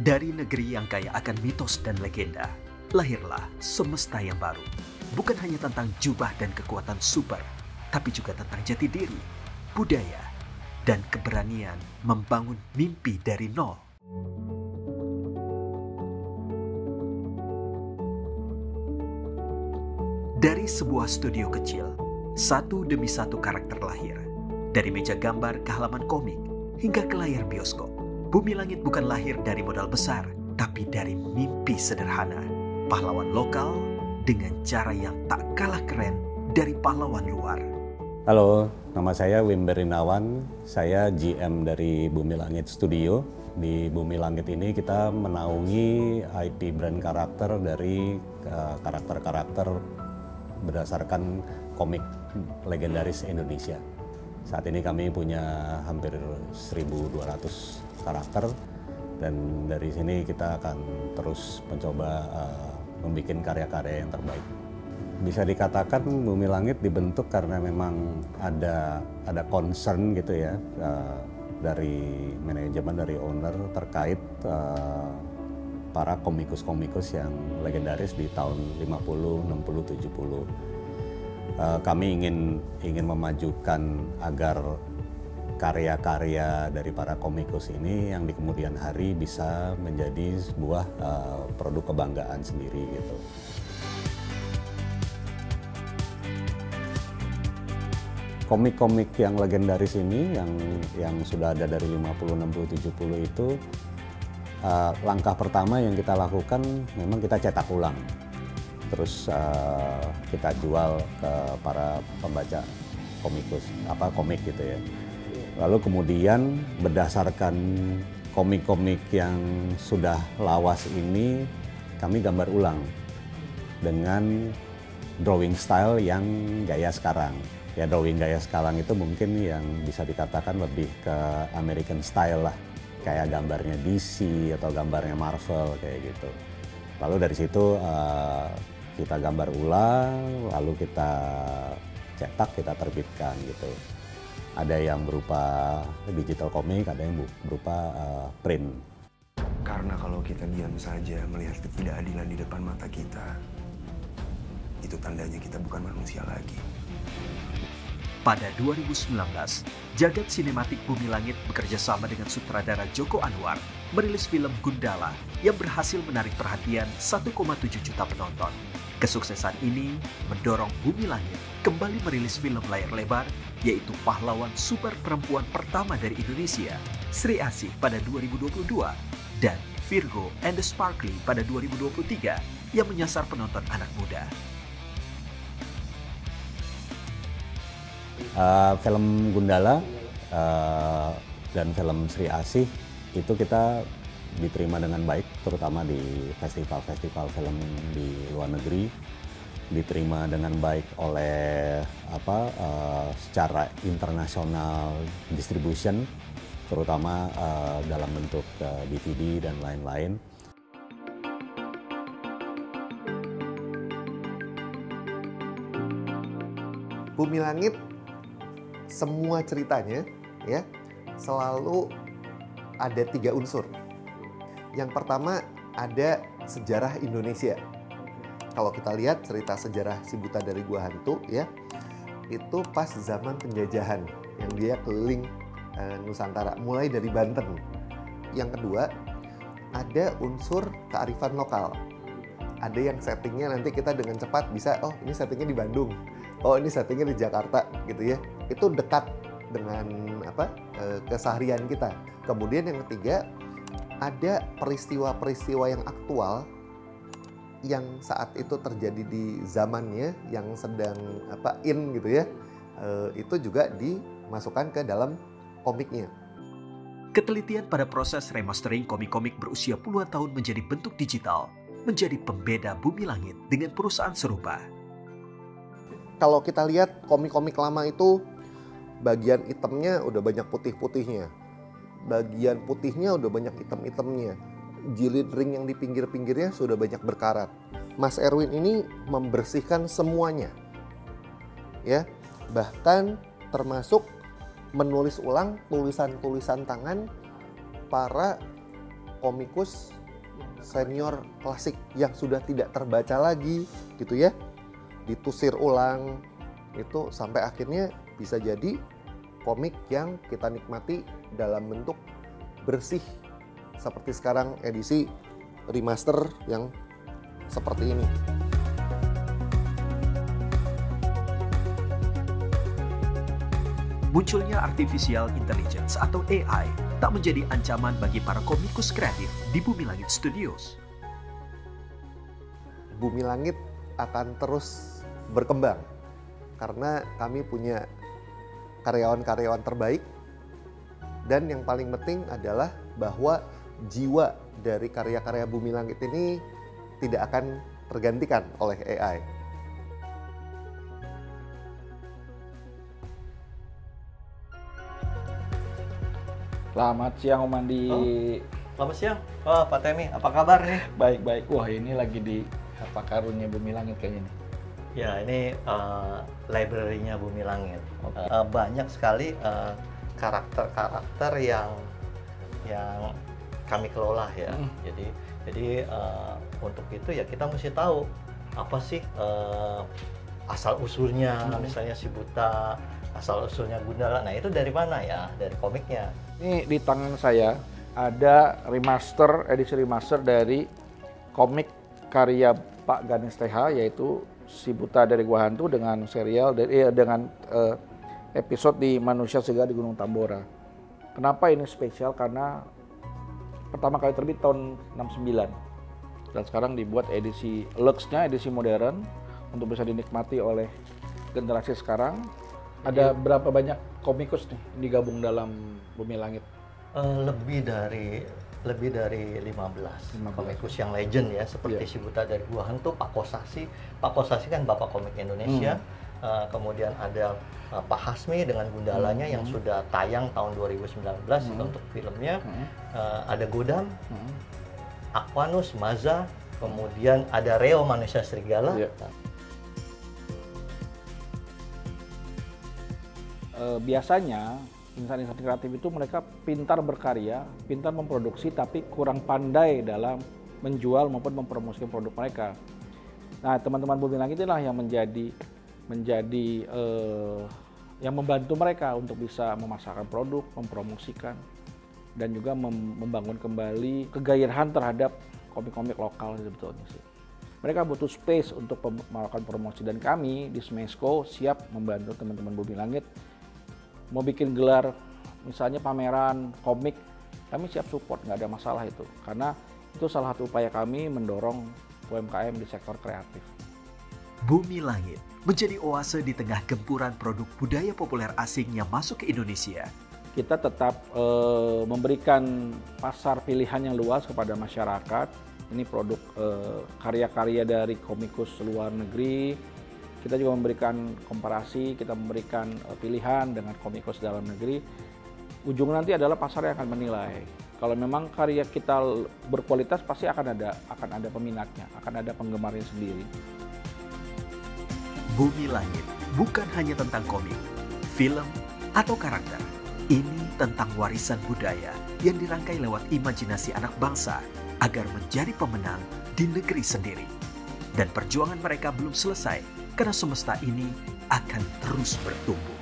Dari negeri yang kaya akan mitos dan legenda, lahirlah semesta yang baru. Bukan hanya tentang jubah dan kekuatan super, tapi juga tentang jati diri, budaya, dan keberanian membangun mimpi dari nol. Dari sebuah studio kecil, satu demi satu karakter lahir. Dari meja gambar ke halaman komik, hingga ke layar bioskop. Bumi Langit bukan lahir dari modal besar, tapi dari mimpi sederhana. Pahlawan lokal dengan cara yang tak kalah keren dari pahlawan luar. Halo, nama saya Wimber Rinawan. Saya GM dari Bumi Langit Studio. Di Bumi Langit ini kita menaungi IP brand karakter dari karakter-karakter berdasarkan komik legendaris Indonesia. Saat ini kami punya hampir 1.200 karakter, dan dari sini kita akan terus mencoba membuat karya-karya yang terbaik. Bisa dikatakan Bumi Langit dibentuk karena memang ada concern gitu ya dari manajemen, dari owner terkait para komikus-komikus yang legendaris di tahun 50, 60, 70. Kami ingin memajukan agar karya-karya dari para komikus ini yang di kemudian hari bisa menjadi sebuah produk kebanggaan sendiri gitu. Komik-komik yang legendaris ini yang sudah ada dari 50, 60, 70 itu langkah pertama yang kita lakukan memang kita cetak ulang. Terus kita jual ke para pembaca komik gitu ya. Lalu kemudian berdasarkan komik-komik yang sudah lawas ini, kami gambar ulang dengan drawing style yang gaya sekarang. Ya, drawing gaya sekarang itu mungkin yang bisa dikatakan lebih ke American style lah. Kayak gambarnya DC atau gambarnya Marvel kayak gitu. Lalu dari situ kita gambar ulang, lalu kita cetak, kita terbitkan gitu. Ada yang berupa digital komik, ada yang berupa print. Karena kalau kita diam saja melihat ketidakadilan di depan mata kita, itu tandanya kita bukan manusia lagi. Pada 2019, Jagat Sinematik Bumi Langit bekerja sama dengan sutradara Joko Anwar merilis film Gundala yang berhasil menarik perhatian 1,7 juta penonton. Kesuksesan ini mendorong Bumi Langit kembali merilis film layar lebar, yaitu pahlawan super perempuan pertama dari Indonesia, Sri Asih pada 2022, dan Virgo and the Sparkly pada 2023 yang menyasar penonton anak muda. Film Gundala dan film Sri Asih itu kita diterima dengan baik, terutama di festival-festival film di luar negeri, diterima dengan baik oleh secara internasional distribution, terutama dalam bentuk DVD dan lain-lain. Bumi Langit semua ceritanya ya selalu ada 3 unsur. Yang pertama ada sejarah Indonesia. Kalau kita lihat cerita sejarah Si Buta dari Gua Hantu ya, itu pas zaman penjajahan yang dia keliling Nusantara, mulai dari Banten. Yang kedua ada unsur kearifan lokal. Ada yang settingnya nanti kita dengan cepat bisa, oh ini settingnya di Bandung, oh ini settingnya di Jakarta gitu ya. Itu dekat dengan keseharian kita. Kemudian yang ketiga ada peristiwa-peristiwa yang aktual yang saat itu terjadi di zamannya yang sedang in gitu ya, itu juga dimasukkan ke dalam komiknya. Ketelitian pada proses remastering komik-komik berusia puluhan tahun menjadi bentuk digital menjadi pembeda Bumi Langit dengan perusahaan serupa. Kalau kita lihat komik-komik lama itu bagian hitamnya udah banyak putih-putihnya, bagian putihnya udah banyak hitam-hitamnya, jilid ring yang di pinggir-pinggirnya sudah banyak berkarat. Mas Erwin ini membersihkan semuanya, ya, bahkan termasuk menulis ulang tulisan-tulisan tangan para komikus senior klasik yang sudah tidak terbaca lagi gitu ya, ditusir ulang itu sampai akhirnya bisa jadi komik yang kita nikmati dalam bentuk bersih seperti sekarang edisi remaster yang seperti ini. Munculnya artificial intelligence atau AI tak menjadi ancaman bagi para komikus kreatif di Bumi Langit Studios. Bumi Langit akan terus berkembang karena kami punya karyawan-karyawan terbaik, dan yang paling penting adalah bahwa jiwa dari karya-karya Bumi Langit ini tidak akan tergantikan oleh AI. Selamat siang Om Andi. Selamat siang. Wah, Pak Temi, apa kabar nih? Baik-baik. Wah, ini lagi di apa karunnya Bumi Langit kayaknya nih. Ya, ini library-nya Bumi Langit. Banyak sekali karakter-karakter yang kami kelola ya. Jadi untuk itu ya kita mesti tahu apa sih asal usulnya, misalnya si Buta, asal usulnya Gundala. Nah, itu dari mana ya? Dari komiknya. Ini di tangan saya ada edisi remaster dari komik karya Pak Ganes TH, yaitu Si Buta dari Gua Hantu dengan serial dengan episode di Manusia Serigala di Gunung Tambora. Kenapa ini spesial? Karena pertama kali terbit tahun 69 dan sekarang dibuat edisi Lux-nya, edisi modern untuk bisa dinikmati oleh generasi sekarang. Ada berapa banyak komikus nih digabung dalam Bumi Langit? Lebih dari 15 komikus yang legend ya, seperti Si Buta dari Gua Hantu, Pak Kosasi. Pak Kosasi kan bapak komik Indonesia. Kemudian ada Pak Hasmi dengan Gundalanya yang sudah tayang tahun 2019 itu untuk filmnya. Ada Godam, Aquanus, Maza, kemudian ada Reo Manusia Serigala. Biasanya insan-insan kreatif itu mereka pintar berkarya, pintar memproduksi, tapi kurang pandai dalam menjual maupun mempromosikan produk mereka. Nah, teman-teman Bumi Langit inilah yang menjadi yang membantu mereka untuk bisa memasarkan produk, mempromosikan, dan juga membangun kembali kegairahan terhadap komik-komik lokal sebetulnya sih. Mereka butuh space untuk melakukan promosi, dan kami di Smesco siap membantu teman-teman Bumi Langit. Mau bikin gelar misalnya pameran komik, kami siap support, nggak ada masalah itu. Karena itu salah satu upaya kami mendorong UMKM di sektor kreatif. Bumi Langit menjadi oase di tengah gempuran produk budaya populer asing yang masuk ke Indonesia. Kita tetap memberikan pasar pilihan yang luas kepada masyarakat. Ini produk karya-karya dari komikus luar negeri. Kita juga memberikan komparasi, kita memberikan pilihan dengan komikus dalam negeri. Ujungnya nanti adalah pasar yang akan menilai. Kalau memang karya kita berkualitas, pasti akan ada peminatnya, akan ada penggemarnya sendiri. Bumi Langit bukan hanya tentang komik, film, atau karakter. Ini tentang warisan budaya yang dirangkai lewat imajinasi anak bangsa agar menjadi pemenang di negeri sendiri. Dan perjuangan mereka belum selesai, karena semesta ini akan terus bertumbuh.